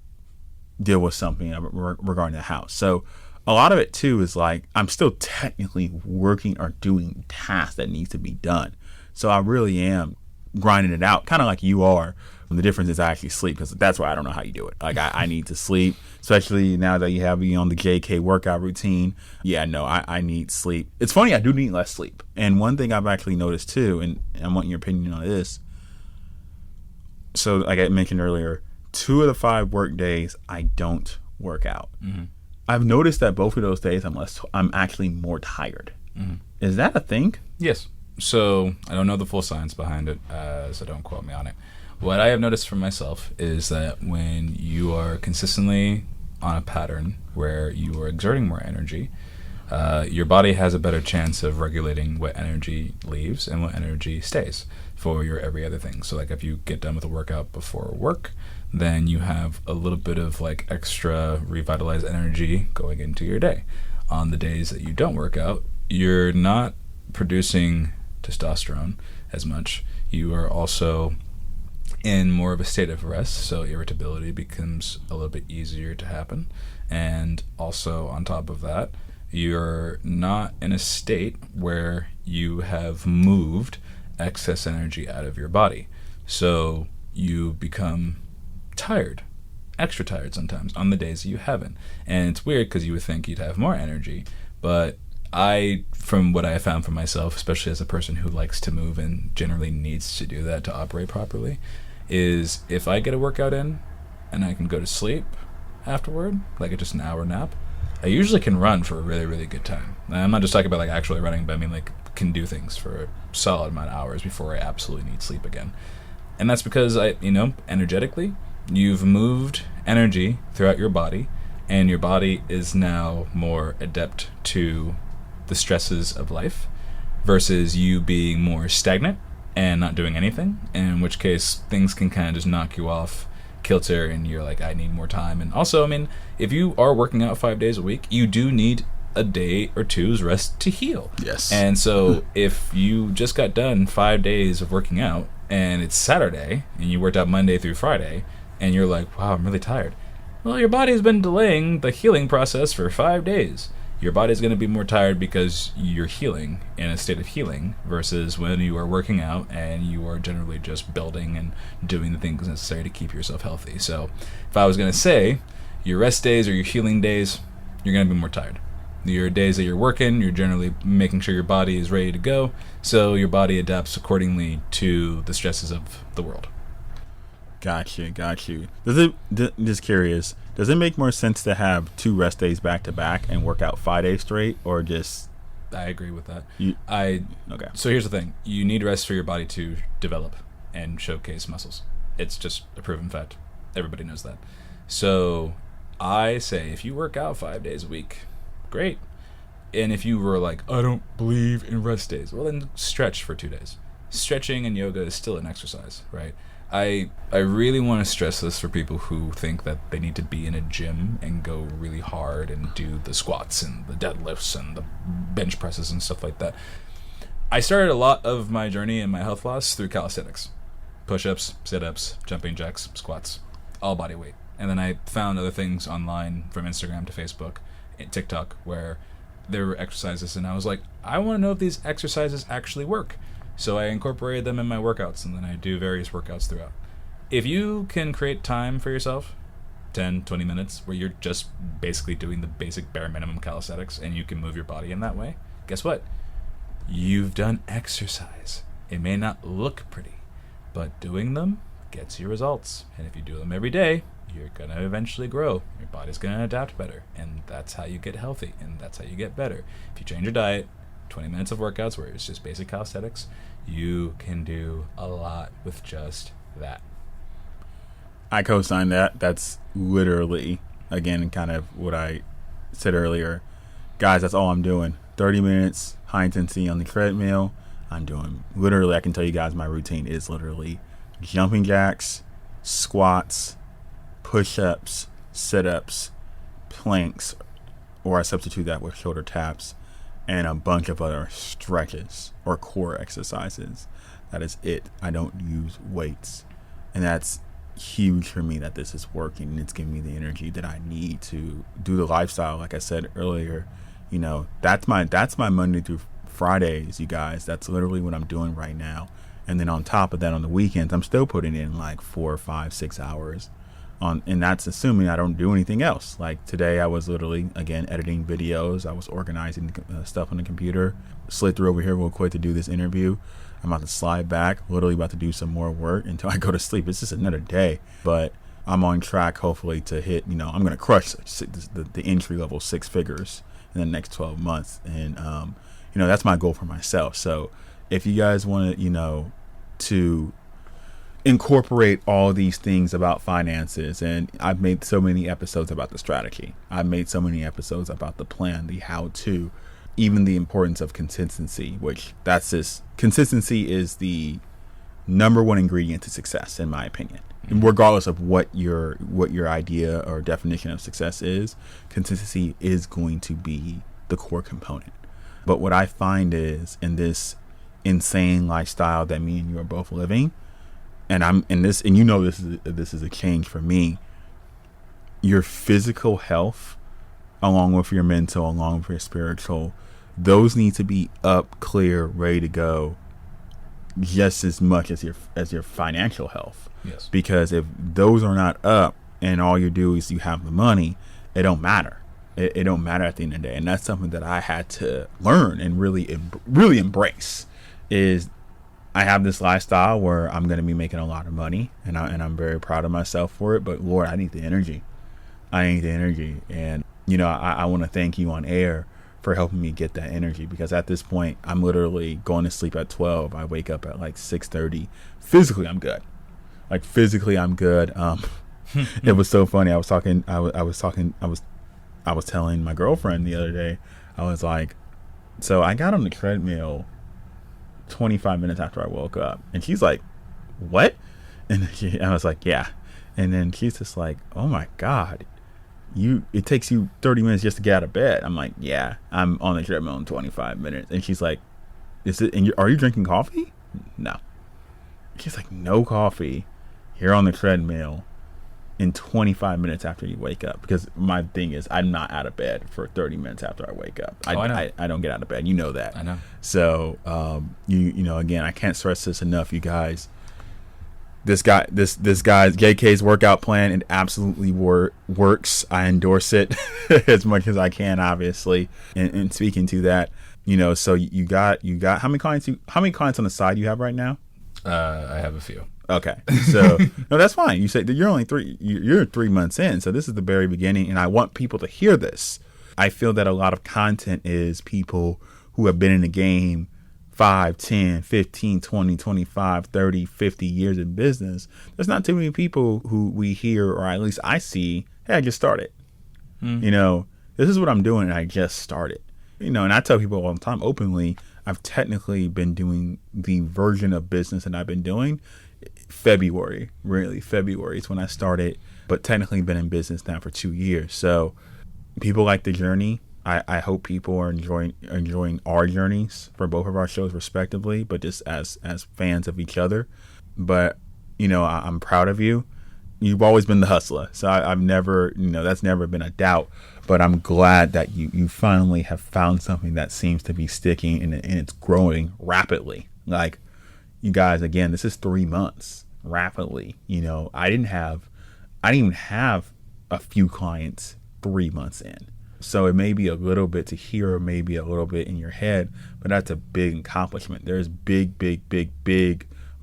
deal with something regarding the house. So a lot of it too is like I'm still technically working or doing tasks that needs to be done. So I really am grinding it out, kind of like you are. The difference is I actually sleep, because that's why I don't know how you do it. Like I need to sleep, especially now that you have me on the JK workout routine. Yeah, no, I need sleep. It's funny, I do need less sleep. And one thing I've actually noticed too, and I want your opinion on this. So like I mentioned earlier, 2 of the 5 work days I don't work out. Mm-hmm. I've noticed that both of those days I'm actually more tired. Mm-hmm. Is that a thing? Yes. So I don't know the full science behind it, so don't quote me on it. What I have noticed for myself is that when you are consistently on a pattern where you are exerting more energy, your body has a better chance of regulating what energy leaves and what energy stays for your every other thing. So like if you get done with a workout before work, then you have a little bit of like extra revitalized energy going into your day. On the days that you don't work out, you're not producing testosterone as much. You are also in more of a state of rest, so irritability becomes a little bit easier to happen. And also on top of that, you're not in a state where you have moved excess energy out of your body. So you become tired, extra tired sometimes on the days that you haven't. And it's weird because you would think you'd have more energy, but from what I have found for myself, especially as a person who likes to move and generally needs to do that to operate properly, is if I get a workout in and I can go to sleep afterward, like just an hour nap, I usually can run for a really, really good time. And I'm not just talking about like actually running, but I mean like can do things for a solid amount of hours before I absolutely need sleep again. And that's because energetically, you've moved energy throughout your body, and your body is now more adept to the stresses of life versus you being more stagnant and not doing anything, in which case things can kind of just knock you off kilter and you're like, I need more time. And also, I mean, if you are working out 5 days a week, you do need a day or two's rest to heal. Yes. And so if you just got done 5 days of working out and it's Saturday and you worked out Monday through Friday and you're like, wow, I'm really tired. Well, your body's been delaying the healing process for 5 days. Your body's going to be more tired because you're healing in a state of healing versus when you are working out and you are generally just building and doing the things necessary to keep yourself healthy. So if I was going to say your rest days or your healing days, you're going to be more tired. Your days that you're working, you're generally making sure your body is ready to go, so your body adapts accordingly to the stresses of the world. Got you. Just curious, does it make more sense to have 2 rest days back to back and work out 5 days straight, or just? I agree with that. Okay. So here's the thing: you need rest for your body to develop and showcase muscles. It's just a proven fact. Everybody knows that. So I say, if you work out 5 days a week, great. And if you were like, I don't believe in rest days, well then stretch for 2 days. Stretching and yoga is still an exercise, right? I really want to stress this for people who think that they need to be in a gym and go really hard and do the squats and the deadlifts and the bench presses and stuff like that. I started a lot of my journey in my health loss through calisthenics. Push-ups, sit-ups, jumping jacks, squats, all body weight. And then I found other things online from Instagram to Facebook and TikTok where there were exercises, and I was like, I want to know if these exercises actually work. So I incorporated them in my workouts, and then I do various workouts throughout. If you can create time for yourself, 10, 20 minutes, where you're just basically doing the basic bare minimum calisthenics, and you can move your body in that way, guess what? You've done exercise. It may not look pretty, but doing them gets you results. And if you do them every day, you're going to eventually grow. Your body's going to adapt better, and that's how you get healthy, and that's how you get better. If you change your diet, 20 minutes of workouts where it's just basic calisthenics, you can do a lot with just that. I co-sign that. That's literally, again, kind of what I said earlier. Guys, that's all I'm doing. 30 minutes, high intensity on the treadmill. I'm doing, literally, I can tell you guys my routine is literally jumping jacks, squats, push-ups, sit-ups, planks, or I substitute that with shoulder taps, and a bunch of other stretches or core exercises. That is it. I don't use weights. And that's huge for me that this is working, and it's giving me the energy that I need to do the lifestyle. Like I said earlier, you know, that's my Monday through Fridays, you guys. That's literally what I'm doing right now. And then on top of that, on the weekends, I'm still putting in like 4, 5, 6 hours on, and that's assuming I don't do anything else. Like today, I was literally, again, editing videos. I was organizing stuff on the computer. Slid through over here real quick to do this interview. I'm about to slide back, literally about to do some more work until I go to sleep. It's just another day, but I'm on track, hopefully, to hit, you know, I'm going to crush the entry level 6 figures in the next 12 months. And, you know, that's my goal for myself. So if you guys want to, you know, to incorporate all these things about finances, and I've made so many episodes about the strategy, I've made so many episodes about the plan, the how to, even the importance of consistency, which consistency is the number one ingredient to success, in my opinion. And regardless of what your idea or definition of success is, consistency is going to be the core component. But what I find is, in this insane lifestyle that me and you are both living, and I'm in this, and you know, this is a change for me. Your physical health, along with your mental, along with your spiritual, those need to be up, clear, ready to go, just as much as your financial health. Yes. Because if those are not up, and all you do is you have the money, it don't matter. It don't matter at the end of the day, and that's something that I had to learn and really embrace. Is I have this lifestyle where I'm going to be making a lot of money, and I'm very proud of myself for it. But Lord, I need the energy. And I want to thank you on air for helping me get that energy, because at this point I'm literally going to sleep at 12. I wake up at like 6:30. Physically I'm good. It was so funny. I was telling my girlfriend the other day, I was like, so I got on the treadmill 25 minutes after I woke up, and she's like, what? And I was like, yeah. And then she's just like, oh my God, it takes you 30 minutes just to get out of bed. I'm like, yeah, I'm on the treadmill in 25 minutes. And she's like, are you drinking coffee? No. She's like, no coffee. You're on the treadmill in 25 minutes after you wake up. Because my thing is, I'm not out of bed for 30 minutes after I wake up. I don't get out of bed. You know that. I know. So, again, I can't stress this enough, you guys. This guy's JK's workout plan, it absolutely works. I endorse it as much as I can, obviously. And speaking to that, so you got how many clients on the side you have right now? I have a few. Okay, so no, that's fine. You say that you're only you're 3 months in, so this is the very beginning, and I want people to hear this. I feel that a lot of content is people who have been in the game 5, 10, 15, 20, 25, 30, 50 years in business. There's not too many people who we hear, or at least I see, hey, I just started. This is what I'm doing, and I just started. And I tell people all the time openly, I've technically been doing the version of business that I've been doing February is when I started, but technically been in business now for 2 years. So people like the journey. I hope people are enjoying our journeys for both of our shows respectively, but just as fans of each other. But I'm proud of you. You've always been the hustler, so I've never, that's never been a doubt. But I'm glad that you finally have found something that seems to be sticking and it's growing rapidly. Like, you guys, again, this is 3 months rapidly. I didn't even have a few clients 3 months in. So it may be a little bit to hear, or maybe a little bit in your head, but that's a big accomplishment. There's big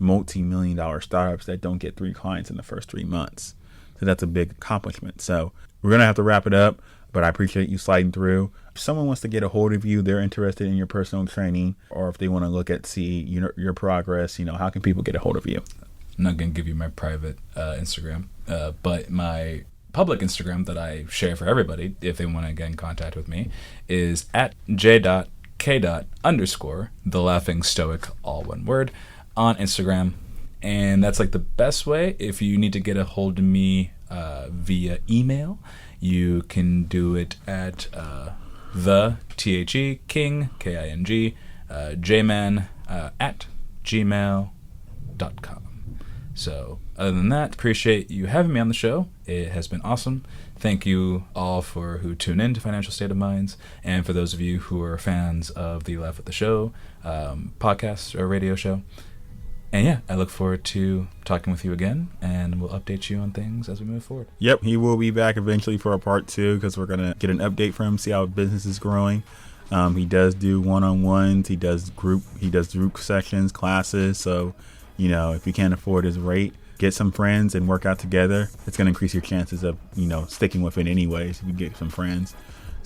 multi-million-dollar startups that don't get 3 clients in the first 3 months. So that's a big accomplishment. So we're going to have to wrap it up, but I appreciate you sliding through. If someone wants to get a hold of you, they're interested in your personal training, or if they want to see your progress, how can people get a hold of you? I'm not going to give you my private Instagram, but my public Instagram that I share for everybody, if they want to get in contact with me, is at j.k._, the laughing stoic, all one word, on Instagram. And that's like the best way. If you need to get a hold of me via email, you can do it at the King, King, jman at gmail.com. So other than that, appreciate you having me on the show. It has been awesome. Thank you all who tune in to Financial State of Minds, and for those of you who are fans of the Laugh at the Show podcast or radio show. And yeah, I look forward to talking with you again, and we'll update you on things as we move forward. Yep, he will be back eventually for a part 2, because we're going to get an update from him, see how business is growing. He does do one-on-ones. He does group sessions, classes. So, if you can't afford his rate, get some friends and work out together. It's going to increase your chances of, sticking with it anyways if you get some friends.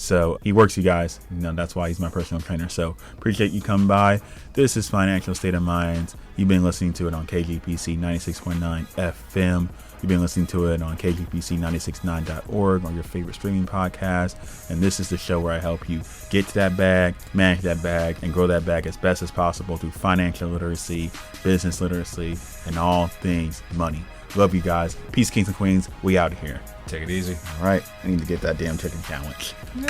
So he works, you guys. That's why he's my personal trainer. So appreciate you coming by. This is Financial State of Minds. You've been listening to it on KGPC 96.9 FM. You've been listening to it on KGPC969.org on your favorite streaming podcast. And this is the show where I help you get to that bag, manage that bag, and grow that bag as best as possible through financial literacy, business literacy, and all things money. Love you guys. Peace, kings and queens. We out of here. Take it easy. All right. I need to get that damn chicken sandwich. No.